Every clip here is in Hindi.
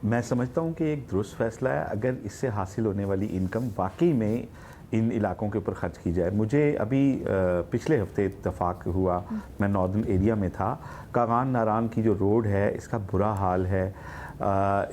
मैं समझता हूँ कि एक दुरुस्त फ़ैसला है अगर इससे हासिल होने वाली इनकम वाक़ई में इन इलाकों के ऊपर ख़र्च की जाए। मुझे अभी पिछले हफ़्ते इत्तफ़ाक हुआ, मैं नॉर्दर्न एरिया में था। कागान नारान की जो रोड है इसका बुरा हाल है।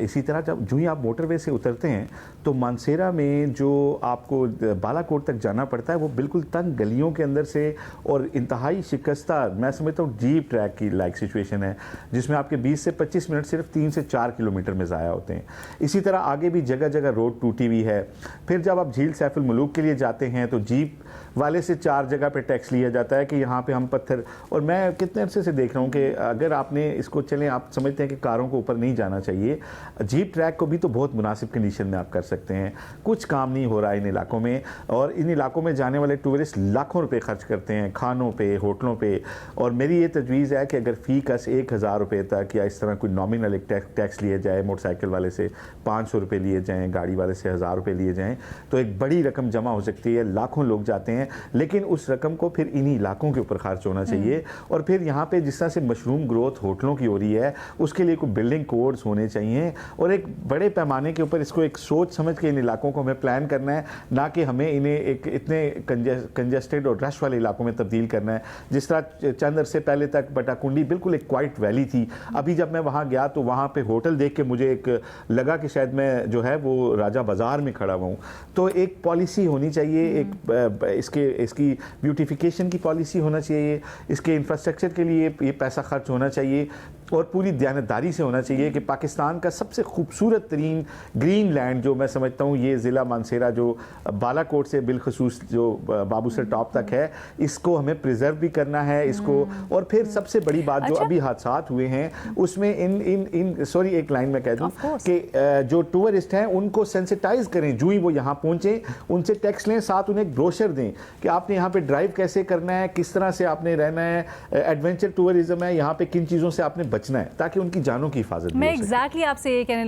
इसी तरह जब जूँ ही आप मोटरवे से उतरते हैं तो मानसेरा में जो आपको बालाकोट तक जाना पड़ता है वो बिल्कुल तंग गलियों के अंदर से और इंतहाई शिकस्ता, मैं समझता हूँ जीप ट्रैक की लाइक सिचुएशन है जिसमें आपके 20 से 25 मिनट सिर्फ 3 से 4 किलोमीटर में ज़ाया होते हैं। इसी तरह आगे भी जगह जगह रोड टूटी हुई है। फिर जब आप झील सैफुल मुलूक के लिए जाते हैं तो जीप वाले से 4 जगह पे टैक्स लिया जाता है कि यहाँ पे हम पत्थर, और मैं कितने अरसे से देख रहा हूँ कि अगर आपने इसको चलें, आप समझते हैं कि कारों को ऊपर नहीं जाना चाहिए, जीप ट्रैक को भी तो बहुत मुनासिब कंडीशन में आप कर सकते हैं। कुछ काम नहीं हो रहा है इन इलाकों में, और इन इलाकों में जाने वाले टूरिस्ट लाखों रुपए खर्च करते हैं खानों पे, होटलों पे। और मेरी ये तजवीज़ है कि अगर फ़ी कस 1000 रुपये तक या इस तरह कोई नॉमिनल एक टैक्स लिया जाए, मोटरसाइकिल वाले से 500 रुपये लिए जाएँ, गाड़ी वाले से 1000 रुपये लिए जाएँ, तो एक बड़ी रकम जमा हो सकती है। लाखों लोग जाते हैं, लेकिन उस रकम को फिर इन्हीं इलाकों के ऊपर खर्च होना चाहिए। और फिर यहाँ पे जिस तरह से मशरूम ग्रोथ होटलों की हो रही है, उसके लिए कोई बिल्डिंग कोड्स होने चाहिए और एक बड़े पैमाने के ऊपर इसको एक सोच समझ के इन इलाकों को हमें प्लान करना है, ना कि हमें इन्हें एक इतने कंजेस्टेड और रश वाले इलाकों में तब्दील करना है। जिस तरह चंद अरसे पहले तक बटाकुंडी बिल्कुल एक क्वाइट वैली थी, अभी जब मैं वहाँ गया तो वहाँ पे होटल देख के मुझे एक लगा कि शायद मैं जो है वो राजा बाज़ार में खड़ा हुआ हूँ। तो एक पॉलिसी होनी चाहिए, एक इसकी ब्यूटिफिकेशन की पॉलिसी होना चाहिए, इसके इंफ्रास्ट्रक्चर के लिए ये पैसा खर्च होना चाहिए और पूरी दयानतदारी से होना चाहिए कि पाकिस्तान का सबसे खूबसूरत तरीन ग्रीन लैंड जो मैं समझता हूँ ये ज़िला मानसेरा जो बालाकोट से बिलखसूस जो बाबूसर टॉप तक है, इसको हमें प्रिजर्व भी करना है इसको। और फिर सबसे बड़ी बात जो अभी हादसात हुए हैं उसमें इन सॉरी एक लाइन में कह दूँ कि जो टूरिस्ट हैं उनको सेंसिटाइज करें, जो ही वो यहाँ पहुँचे उनसे टैक्स लें, साथ उन्हें ब्रोशर दें कि आपने यहाँ पे ड्राइव कैसे करना है, किस तरह से आपने रहना है, एडवेंचर टूरिज्म है, यहाँ पे किन चीज़ों से आपने बचना है, ताकि उनकी जानों की हिफाजत। मैं एग्जैक्टली आपसे ये कहने